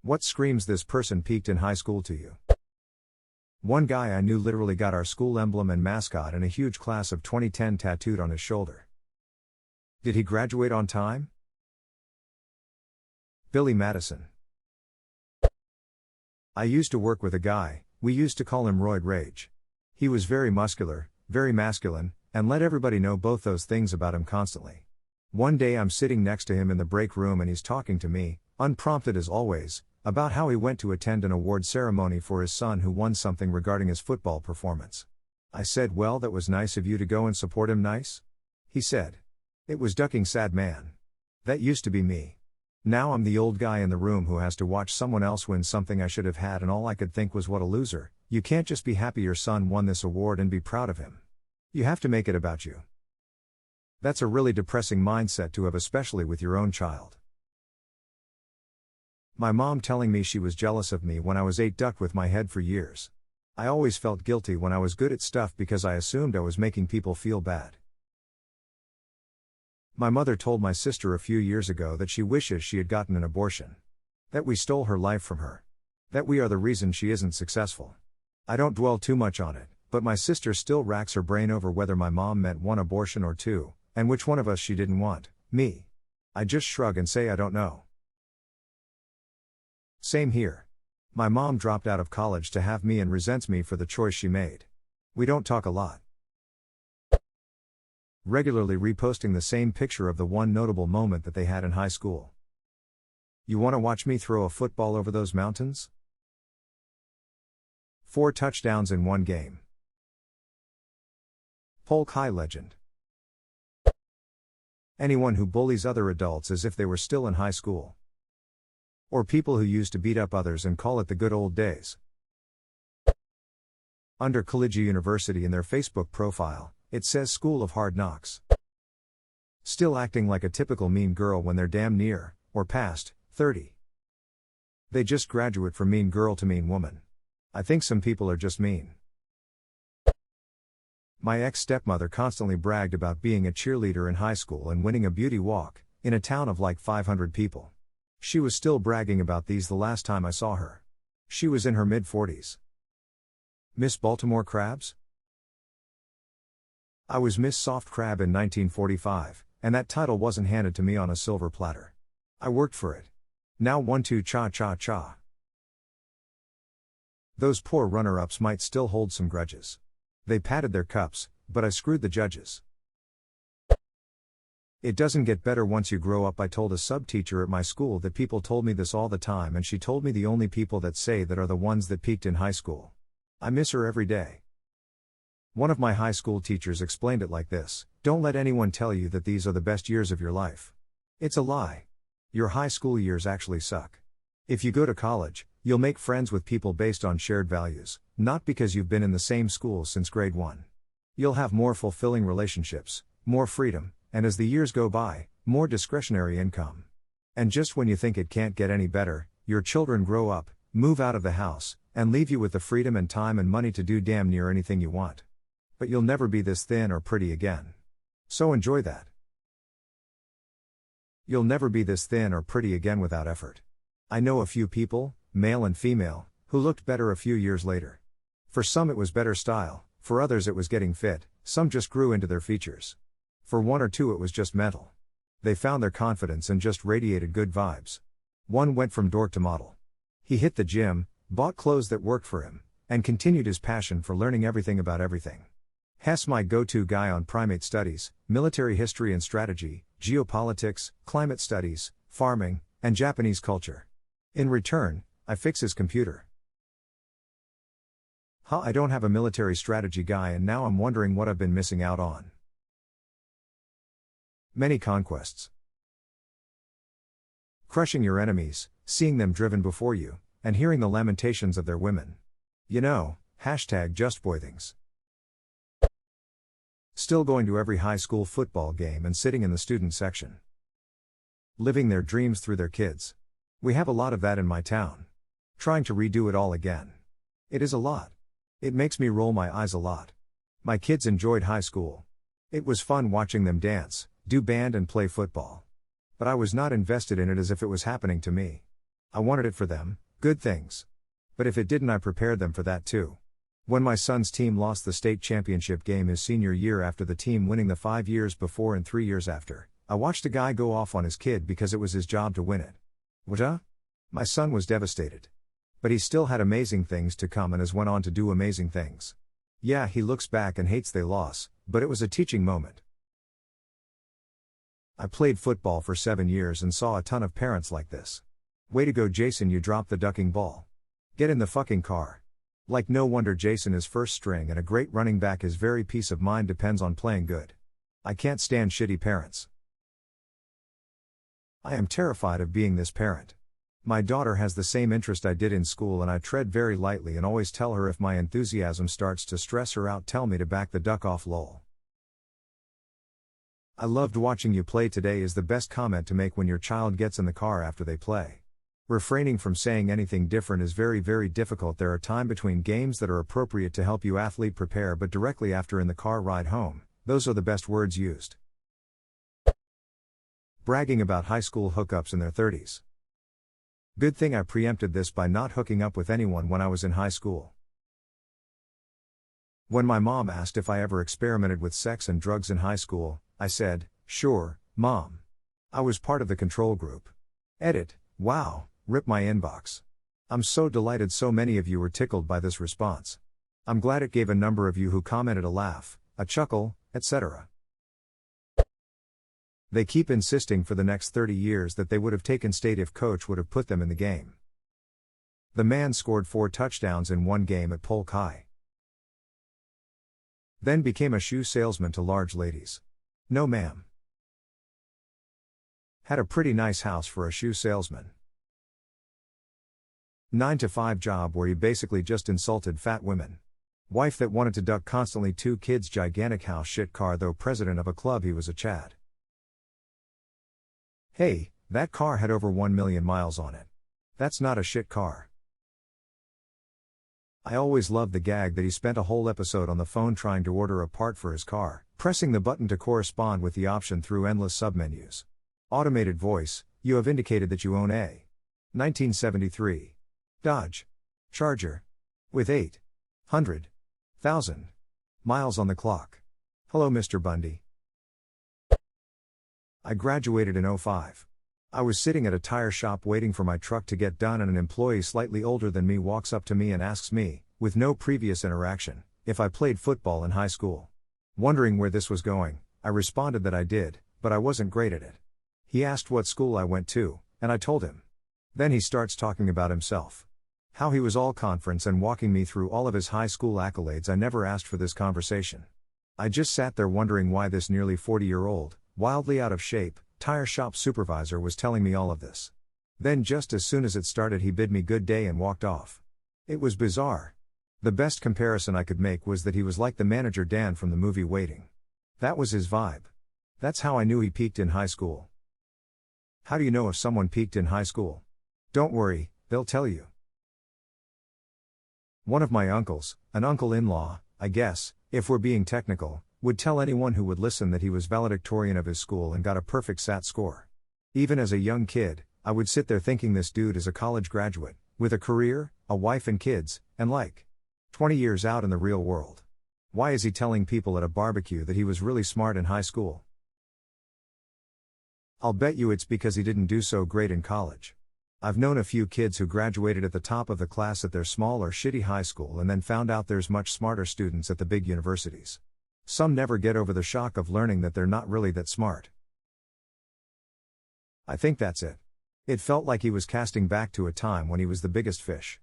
What screams this person peaked in high school to you? One guy I knew literally got our school emblem and mascot in a huge class of 2010 tattooed on his shoulder. Did he graduate on time? Billy Madison. I used to work with a guy, we used to call him Roid Rage. He was very muscular, very masculine, and let everybody know both those things about him constantly. One day I'm sitting next to him in the break room and he's talking to me, unprompted as always, about how he went to attend an award ceremony for his son who won something regarding his football performance. I said, "Well, that was nice of you to go and support him, nice?" He said, "It was ducking sad man. That used to be me. Now I'm the old guy in the room who has to watch someone else win something I should have had, and all I could think was what a loser. You can't just be happy your son won this award and be proud of him. You have to make it about you." That's a really depressing mindset to have, especially with your own child. My mom telling me she was jealous of me when I was 8 ducked with my head for years. I always felt guilty when I was good at stuff because I assumed I was making people feel bad. My mother told my sister a few years ago that she wishes she had gotten an abortion. That we stole her life from her. That we are the reason she isn't successful. I don't dwell too much on it, but my sister still racks her brain over whether my mom meant 1 abortion or 2, and which one of us she didn't want, me. I just shrug and say I don't know. Same here. My mom dropped out of college to have me and resents me for the choice she made. We don't talk a lot. Regularly reposting the same picture of the one notable moment that they had in high school. You want to watch me throw a football over those mountains? 4 touchdowns in one game. Polk High legend. Anyone who bullies other adults as if they were still in high school. Or people who used to beat up others and call it the good old days. Under Collegiate University in their Facebook profile, it says School of Hard Knocks. Still acting like a typical mean girl when they're damn near, or past, 30. They just graduate from mean girl to mean woman. I think some people are just mean. My ex-stepmother constantly bragged about being a cheerleader in high school and winning a beauty walk, in a town of like 500 people. She was still bragging about these the last time I saw her. She was in her mid-40s. Miss Baltimore Crabs? I was Miss Soft Crab in 1945, and that title wasn't handed to me on a silver platter. I worked for it. Now 1-2 cha-cha-cha. Those poor runner-ups might still hold some grudges. They patted their cups, but I screwed the judges. It doesn't get better once you grow up. I told a sub-teacher at my school that people told me this all the time, and she told me the only people that say that are the ones that peaked in high school. I miss her every day. One of my high school teachers explained it like this: don't let anyone tell you that these are the best years of your life. It's a lie. Your high school years actually suck. If you go to college, you'll make friends with people based on shared values, not because you've been in the same school since grade 1. You'll have more fulfilling relationships, more freedom, and as the years go by, more discretionary income. And just when you think it can't get any better, your children grow up, move out of the house, and leave you with the freedom and time and money to do damn near anything you want. But you'll never be this thin or pretty again. So enjoy that. You'll never be this thin or pretty again without effort. I know a few people, male and female, who looked better a few years later. For some it was better style, for others it was getting fit, some just grew into their features. For 1 or 2 it was just mental. They found their confidence and just radiated good vibes. One went from dork to model. He hit the gym, bought clothes that worked for him, and continued his passion for learning everything about everything. Hess my go-to guy on primate studies, military history and strategy, geopolitics, climate studies, farming, and Japanese culture. In return, I fix his computer. I don't have a military strategy guy, and now I'm wondering what I've been missing out on. Many conquests. Crushing your enemies, seeing them driven before you, and hearing the lamentations of their women. You know, #JustBoythings. Still going to every high school football game and sitting in the student section. Living their dreams through their kids. We have a lot of that in my town. Trying to redo it all again. It is a lot. It makes me roll my eyes a lot. My kids enjoyed high school. It was fun watching them dance, do band and play football. But I was not invested in it as if it was happening to me. I wanted it for them, good things. But if it didn't, I prepared them for that too. When my son's team lost the state championship game his senior year after the team winning the 5 years before and 3 years after, I watched a guy go off on his kid because it was his job to win it. What? My son was devastated. But he still had amazing things to come and has went on to do amazing things. Yeah, he looks back and hates they lost, but it was a teaching moment. I played football for 7 years and saw a ton of parents like this. Way to go, Jason, you dropped the ducking ball. Get in the fucking car. Like, no wonder Jason is first string and a great running back. His very peace of mind depends on playing good. I can't stand shitty parents. I am terrified of being this parent. My daughter has the same interest I did in school, and I tread very lightly and always tell her if my enthusiasm starts to stress her out, tell me to back the duck off, lol. I loved watching you play today is the best comment to make when your child gets in the car after they play. Refraining from saying anything different is very, very difficult. There are time between games that are appropriate to help you athlete prepare, but directly after in the car ride home, those are the best words used. Bragging about high school hookups in their 30s. Good thing I preempted this by not hooking up with anyone when I was in high school. When my mom asked if I ever experimented with sex and drugs in high school, I said, "Sure, Mom. I was part of the control group." Edit, wow, rip my inbox. I'm so delighted so many of you were tickled by this response. I'm glad it gave a number of you who commented a laugh, a chuckle, etc. They keep insisting for the next 30 years that they would have taken state if coach would have put them in the game. The man scored 4 touchdowns in one game at Polk High. Then became a shoe salesman to large ladies. No ma'am. Had a pretty nice house for a shoe salesman. 9-to-5 job where he basically just insulted fat women. Wife that wanted to duck constantly. 2 kids. Gigantic house. Shit car though. President of a club. He was a Chad. Hey, that car had over 1 million miles on it. That's not a shit car. I always loved the gag that he spent a whole episode on the phone trying to order a part for his car, pressing the button to correspond with the option through endless submenus. Automated voice, you have indicated that you own a 1973 Dodge Charger with 800,000 miles on the clock. Hello, Mr. Bundy. I graduated in 2005. I was sitting at a tire shop waiting for my truck to get done, and an employee slightly older than me walks up to me and asks me, with no previous interaction, if I played football in high school. Wondering where this was going, I responded that I did, but I wasn't great at it. He asked what school I went to, and I told him. Then he starts talking about himself. How he was all conference and walking me through all of his high school accolades. I never asked for this conversation. I just sat there wondering why this nearly 40-year-old, wildly out of shape, tire shop supervisor was telling me all of this. Then just as soon as it started he bid me good day and walked off. It was bizarre. The best comparison I could make was that he was like the manager Dan from the movie Waiting. That was his vibe. That's how I knew he peaked in high school. How do you know if someone peaked in high school? Don't worry, they'll tell you. One of my uncles, an uncle-in-law, I guess, if we're being technical, would tell anyone who would listen that he was valedictorian of his school and got a perfect SAT score. Even as a young kid, I would sit there thinking this dude is a college graduate, with a career, a wife and kids, and 20 years out in the real world. Why is he telling people at a barbecue that he was really smart in high school? I'll bet you it's because he didn't do so great in college. I've known a few kids who graduated at the top of the class at their small or shitty high school and then found out there's much smarter students at the big universities. Some never get over the shock of learning that they're not really that smart. I think that's it. It felt like he was casting back to a time when he was the biggest fish.